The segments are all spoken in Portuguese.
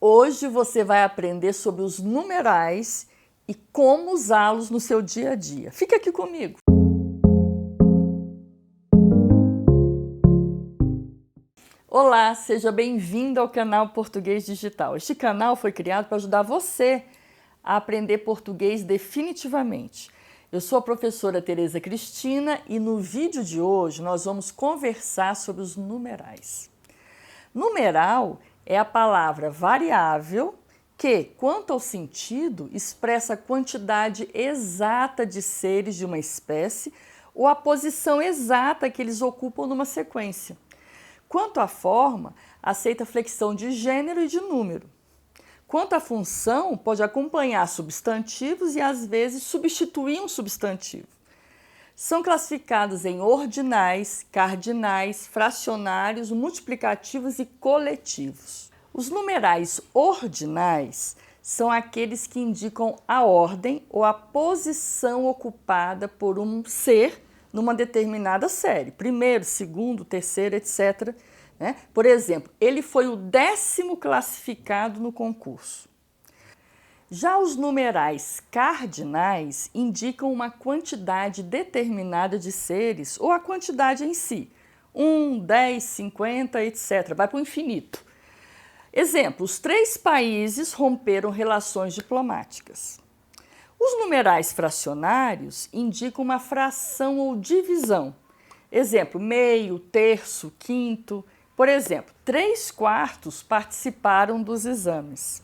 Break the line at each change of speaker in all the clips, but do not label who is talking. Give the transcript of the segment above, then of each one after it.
Hoje você vai aprender sobre os numerais e como usá-los no seu dia a dia. Fica aqui comigo! Olá, seja bem-vindo ao canal Português Digital. Este canal foi criado para ajudar você a aprender português definitivamente. Eu sou a professora Tereza Cristina e no vídeo de hoje nós vamos conversar sobre os numerais. Numeral é a palavra variável que, quanto ao sentido, expressa a quantidade exata de seres de uma espécie ou a posição exata que eles ocupam numa sequência. Quanto à forma, aceita flexão de gênero e de número. Quanto à função, pode acompanhar substantivos e, às vezes, substituir um substantivo. São classificados em ordinais, cardinais, fracionários, multiplicativos e coletivos. Os numerais ordinais são aqueles que indicam a ordem ou a posição ocupada por um ser numa determinada série. Primeiro, segundo, terceiro, etc. Por exemplo, ele foi o 10º classificado no concurso. Já os numerais cardinais indicam uma quantidade determinada de seres ou a quantidade em si. 1, 10, 50, etc. Vai para o infinito. Exemplo, os 3 países romperam relações diplomáticas. Os numerais fracionários indicam uma fração ou divisão. Exemplo, meio, terço, quinto. Por exemplo, 3/4 participaram dos exames.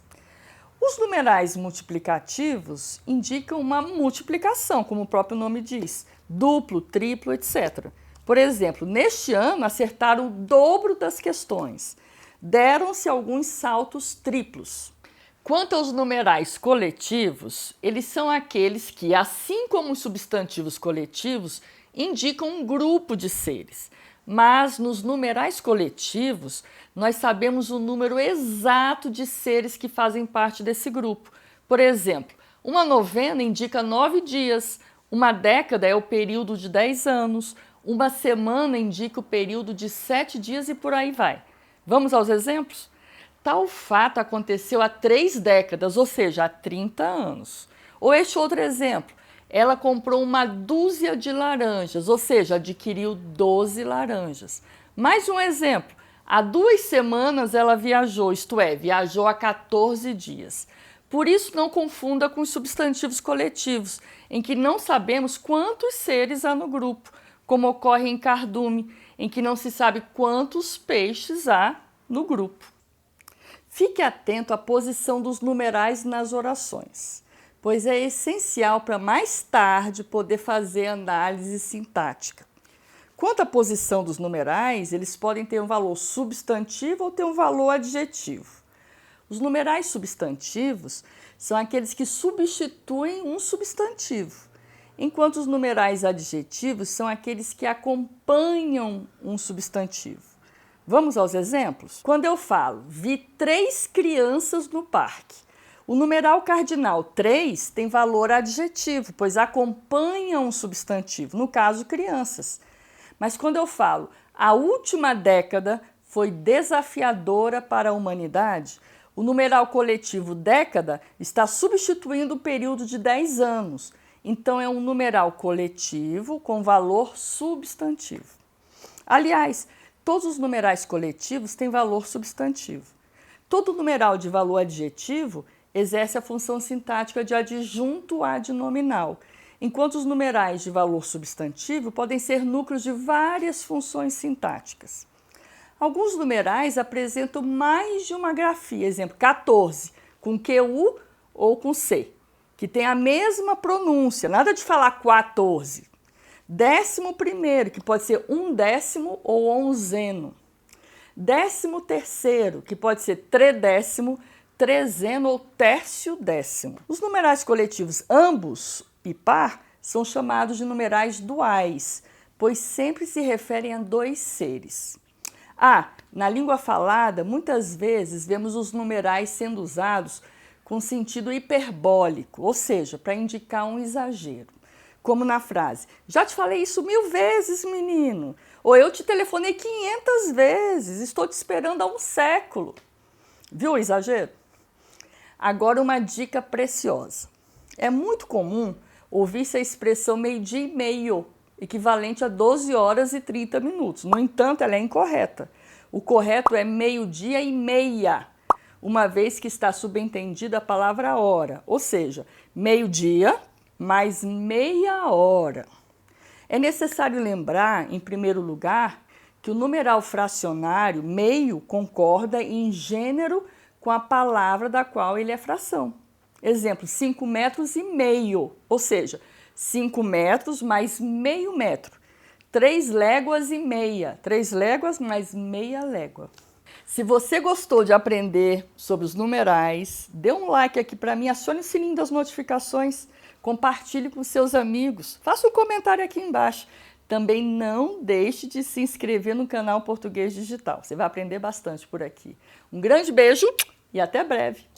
Os numerais multiplicativos indicam uma multiplicação, como o próprio nome diz, duplo, triplo, etc. Por exemplo, neste ano acertaram o dobro das questões. Deram-se alguns saltos triplos. Quanto aos numerais coletivos, eles são aqueles que, assim como os substantivos coletivos, indicam um grupo de seres. Mas nos numerais coletivos, nós sabemos o número exato de seres que fazem parte desse grupo. Por exemplo, uma novena indica 9 dias, uma década é o período de 10 anos, uma semana indica o período de 7 dias e por aí vai. Vamos aos exemplos? Tal fato aconteceu há 3 décadas, ou seja, há 30 anos. Ou este outro exemplo. Ela comprou uma dúzia de laranjas, ou seja, adquiriu 12 laranjas. Mais um exemplo, há 2 semanas ela viajou, isto é, viajou há 14 dias. Por isso não confunda com os substantivos coletivos, em que não sabemos quantos seres há no grupo, como ocorre em cardume, em que não se sabe quantos peixes há no grupo. Fique atento à posição dos numerais nas orações, pois é essencial para mais tarde poder fazer análise sintática. Quanto à posição dos numerais, eles podem ter um valor substantivo ou ter um valor adjetivo. Os numerais substantivos são aqueles que substituem um substantivo, enquanto os numerais adjetivos são aqueles que acompanham um substantivo. Vamos aos exemplos? Quando eu falo, vi 3 crianças no parque, o numeral cardinal 3 tem valor adjetivo, pois acompanha um substantivo, no caso, crianças. Mas quando eu falo, a última década foi desafiadora para a humanidade, o numeral coletivo década está substituindo o período de 10 anos. Então, é um numeral coletivo com valor substantivo. Aliás, todos os numerais coletivos têm valor substantivo. Todo numeral de valor adjetivo exerce a função sintática de adjunto adnominal, enquanto os numerais de valor substantivo podem ser núcleos de várias funções sintáticas. Alguns numerais apresentam mais de uma grafia, exemplo, 14, com QU ou com C, que tem a mesma pronúncia, nada de falar 14. 11º, que pode ser 1/10 ou 11º. 13º, que pode ser 3/10, 3º ou 1/10. Os numerais coletivos ambos e par são chamados de numerais duais, pois sempre se referem a 2 seres. Na língua falada, muitas vezes vemos os numerais sendo usados com sentido hiperbólico, ou seja, para indicar um exagero. Como na frase, já te falei isso 1000 vezes, menino. Ou eu te telefonei 500 vezes, estou te esperando há um século. Viu o exagero? Agora uma dica preciosa. É muito comum ouvir-se a expressão meio-dia e meio, equivalente a 12 horas e 30 minutos. No entanto, ela é incorreta. O correto é meio-dia e meia, uma vez que está subentendida a palavra hora, ou seja, meio-dia mais meia hora. É necessário lembrar, em primeiro lugar, que o numeral fracionário, meio, concorda em gênero com a palavra da qual ele é fração. Exemplo, 5 metros e meio, ou seja, 5 metros mais meio metro. 3 léguas e meia, 3 léguas mais meia légua. Se você gostou de aprender sobre os numerais, dê um like aqui para mim, acione o sininho das notificações, compartilhe com seus amigos, faça um comentário aqui embaixo. Também não deixe de se inscrever no canal Português Digital, você vai aprender bastante por aqui. Um grande beijo e até breve!